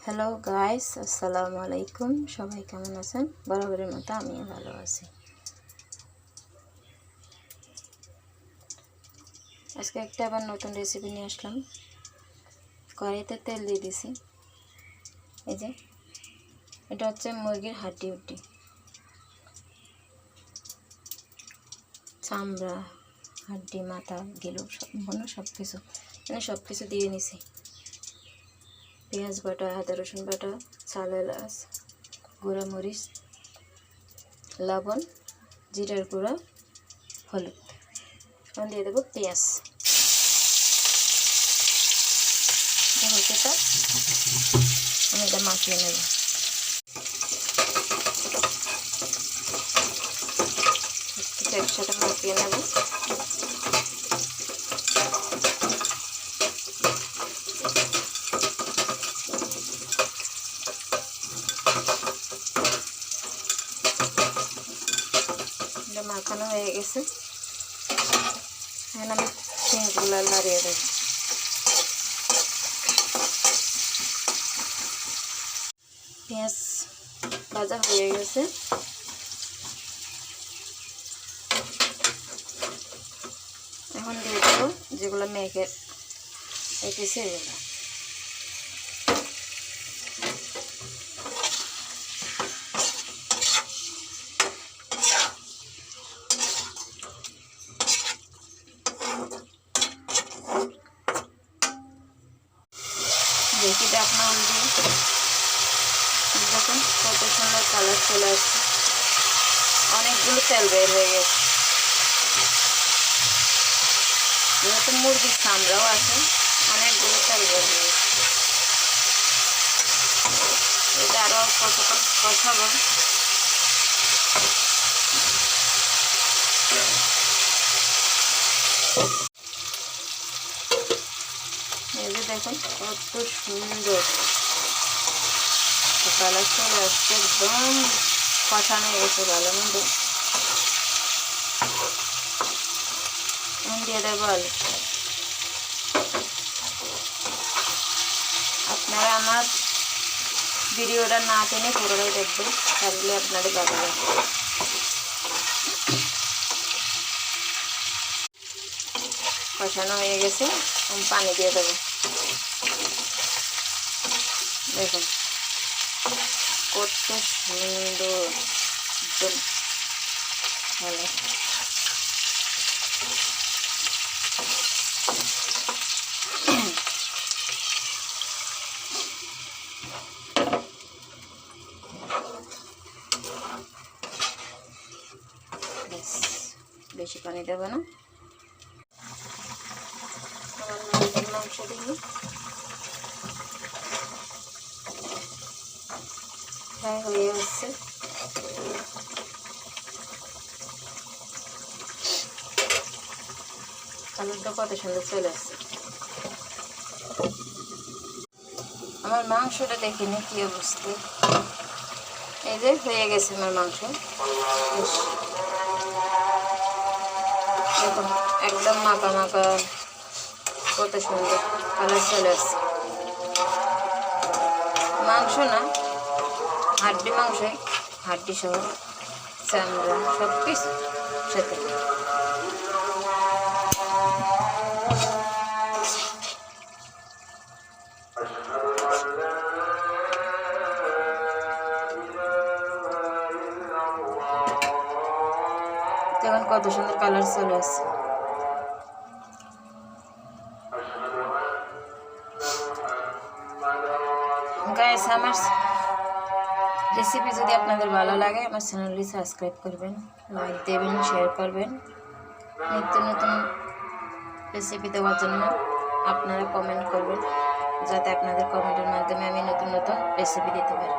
Hello guys, আসসালামু আলাইকুম। সবাই কেমন আছেন? বরাবরের মতো আমিও ভালো আছি। আজকে একটা আবার নতুন রেসিপি নিয়ে আসলাম। কড়াইতে তেল দিয়ে দিছি। এই যে এটা হচ্ছে মুরগির হাড্ডি, চামড়া, হাড্ডি, মাথা, গিলু সব কিছু সব কিছু দিয়ে নিছি। পেঁয়াজ বাটা, আদা রসুন বাটা, চাল এলাচ, গুঁড়া মরিচ, লবণ, জিরার গুঁড়া, হলুদ। এখন দিয়ে দেবো পেঁয়াজ। হতে থাক, আমি এটা মাখিয়ে নেব। একসাথে মাখিয়ে নেব। মাখানো হয়ে গেছে। এখন আমি পেঁয়াজগুলো নাড়িয়ে দেব। পেঁয়াজ ভাজা হয়ে গেছে। এখন দিয়ে দেবো যেগুলো মেখে রেখেছি এগুলো। দেখি ঢাকনা উল্টিয়ে দেখুন কত সুন্দর কালার চলে আসছে। অনেকগুলো তেল বের হয়ে গেছে। যেহেতু মুরগির চামড়াও আছে, অনেকগুলো তেল বের হয়ে গেছে। এটা আরও কতক্ষণ কষাবো। এই যে দেখুন কত সুন্দর কালার চলে আসছে। একদম কষানো হয়ে গেছে ভালো মন্দ। দিয়ে দেবো আলু। আপনারা আমার ভিডিওটা না টেনে পুরোটাই দেখবেন, তাহলে আপনাদের ভালো লাগবে। কষানো হয়ে গেছে, পানি দিয়ে দেবো। দেখুন কত সুন্দর, একদম ভালো। বেশি পানি দেবো না। আমার মুরগির মাংস দিয়ে ফ্রাই হয়ে আসছে। কালারটা কত সুন্দর চলে আসছে। আমার মাংসটা দেখিনি কি অবস্থা। এই যে হয়ে গেছে আমার মাংস। দেখুন একদম মাখা মাখা, কত সুন্দর কালার চলে আসছে। মাংস না, হাড্ডি মাংসই, হাড্ডি সহ চামড়া সব কিছু সাথে। দেখুন কত সুন্দর কালার চলে আসছে। গাইস, আমার রেসিপি যদি আপনাদের ভালো লাগে আমার চ্যানেলটি সাবস্ক্রাইব করবেন, লাইক দেবেন, শেয়ার করবেন। নিত্য নতুন রেসিপি দেওয়ার জন্য আপনারা কমেন্ট করবেন, যাতে আপনাদের কমেন্টের মাধ্যমে আমি নতুন নতুন রেসিপি দিতে পারি।